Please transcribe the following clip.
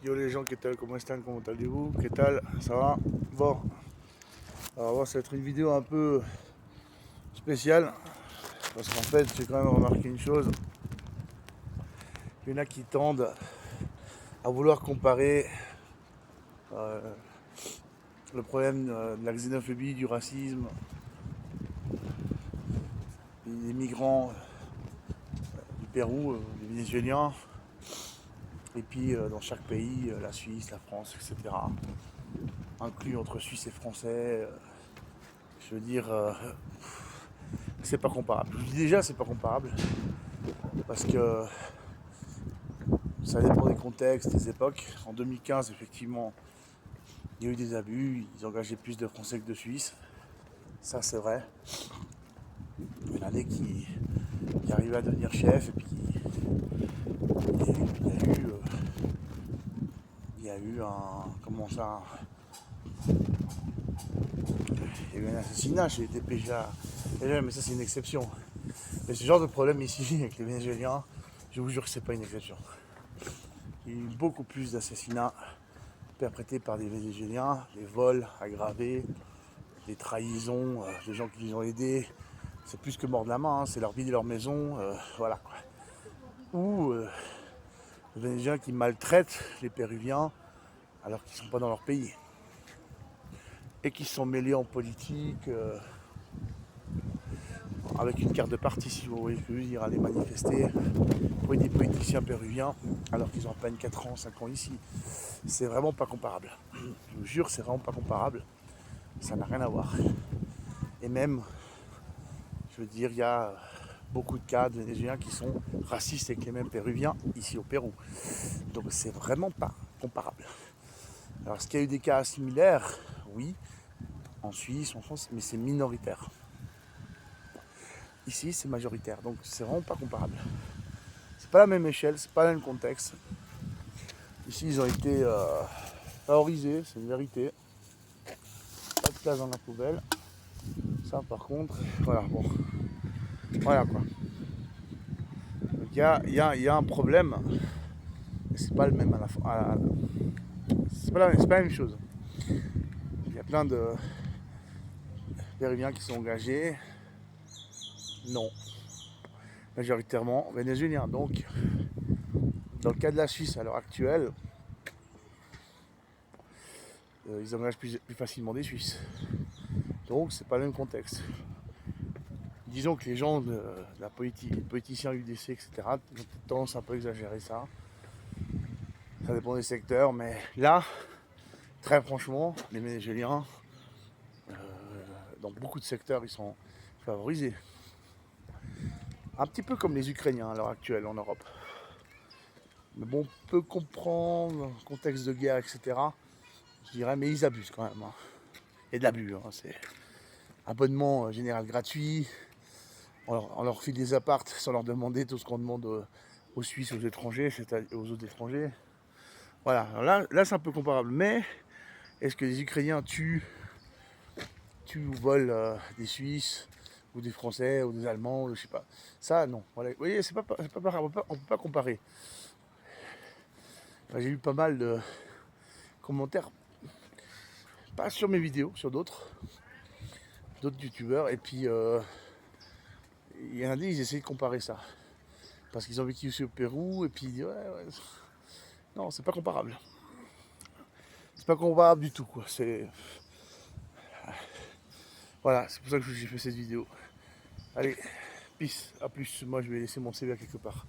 Yo les gens, qu'est-ce comment están, comment allez-vous? Qu'est-ce que ça va? Bon, alors ça va être une vidéo un peu spéciale parce qu'en fait j'ai quand même remarqué une chose. Il y en a qui tendent à vouloir comparer euh, le problème de la xénophobie, du racisme, des migrants du Pérou, des Vénézuéliens, et puis dans chaque pays, la Suisse, la France, etc. Inclus entre Suisse et Français. Je veux dire, c'est pas comparable. Je dis déjà, c'est pas comparable parce que ça dépend des contextes, des époques. En 2015, effectivement, il y a eu des abus. Ils engageaient plus de Français que de Suisses. Ça, c'est vrai. Il y en a des qui arrivaient à devenir chef et puis il y a eu un. Comment ça? Il y a eu un assassinat chez les DPJ. Mais ça, c'est une exception. Mais ce genre de problème ici avec les Vénézuéliens, je vous jure que c'est pas une exception. Il y a eu beaucoup plus d'assassinats perpétrés par des Vénézuéliens, des vols aggravés, des trahisons, des gens qui les ont aidés. C'est plus que mort de la main, hein, c'est leur vie de leur maison, voilà quoi. Ou les Vénézuéliens qui maltraitent les Péruviens alors qu'ils ne sont pas dans leur pays. Et qui se sont mêlés en politique, avec une carte de parti, si vous voyez ce que je veux dire, aller manifester pour des politiciens péruviens alors qu'ils ont à peine 4 ans, 5 ans ici. C'est vraiment pas comparable. Je vous jure, c'est vraiment pas comparable. Ça n'a rien à voir. Et même, je veux dire, il y a beaucoup de cas de Vénézuéliens qui sont racistes avec les mêmes Péruviens ici au Pérou. Donc c'est vraiment pas comparable. Alors est-ce qu'il y a eu des cas similaires? Oui, en Suisse, en France, mais c'est minoritaire. Ici, c'est majoritaire, donc c'est vraiment pas comparable. C'est pas la même échelle, c'est pas le même contexte. Ici, ils ont été favorisés, c'est une vérité. Pas de place dans la poubelle. Ça, par contre, voilà, bon. Voilà quoi. Donc il y a un problème, mais c'est pas le même à la fin. C'est pas la même chose. Il y a plein de Péruviens qui sont engagés. Non. Majoritairement vénézuéliens. Donc, dans le cas de la Suisse à l'heure actuelle, ils engagent plus facilement des Suisses. Donc, c'est pas le même contexte. Disons que les gens de la politique, les politiciens UDC, etc., ont tendance à un peu exagérer ça. Ça dépend des secteurs, mais là, très franchement, les Vénézuéliens, dans beaucoup de secteurs, ils sont favorisés. Un petit peu comme les Ukrainiens à l'heure actuelle en Europe. Mais bon, on peut comprendre, le contexte de guerre, etc. Je dirais, mais ils abusent quand même. Hein. Il y a de l'abus. Hein. C'est abonnement général gratuit. On leur file des appartes sans leur demander tout ce qu'on demande aux Suisses, aux étrangers, c'est-à-dire aux autres étrangers. Voilà, alors là c'est un peu comparable. Mais est-ce que les Ukrainiens tuent ou volent des Suisses ou des Français ou des Allemands, je sais pas. Ça, non. Voilà. Vous voyez, c'est pas pareil, on peut pas comparer. Enfin, j'ai eu pas mal de commentaires, pas sur mes vidéos, sur d'autres youtubeurs, et puis il y en a des, ils essaient de comparer ça. Parce qu'ils ont vécu aussi au Pérou, et puis ils disent, ouais, non, c'est pas comparable. C'est pas comparable du tout, quoi. C'est. Voilà, c'est pour ça que j'ai fait cette vidéo. Allez, peace, à plus. Moi, je vais laisser mon CV à quelque part.